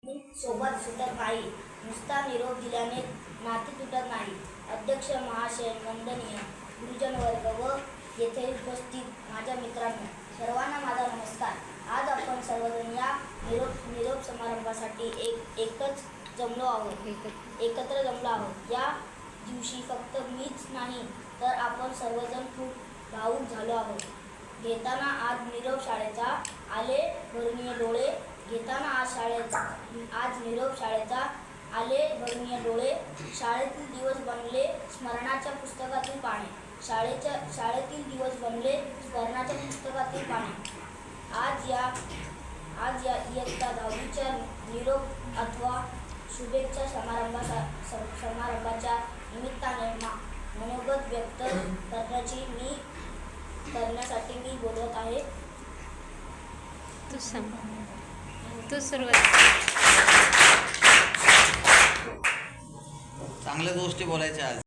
सोबत सुटत नाही. नुसता निरोप दिल्याने नाते तुटत नाही. अध्यक्ष महाशय, वंदनीय गुरुजन वर्ग व येथे उपस्थित माझ्या मित्रांनो, सर्वांना माझा नमस्कार. आज आपण सर्वजण या निरोप समारंभासाठी एकत्र जमलो आहोत. या दिवशी फक्त मीच नाही तर आपण सर्वजण खूप भावूक झालो आहोत. घेताना आज निरोप शाळेचा आले भरणीय डोळे. शाळेतील दिवस बनले स्मरणाच्या पुस्तकातील पाने. शाळेतील दिवस बनले स्मरणाच्या पुस्तकातील पाने. आज या इयत्ता 10वीच्या निरोप अथवा शुभेच्छा समारंभाच्या निमित्ताने मनोगत व्यक्त करण्यासाठी मी बोलवत आहे. तू सुरुवात. चांगल्या गोष्टी बोलायच्या आज.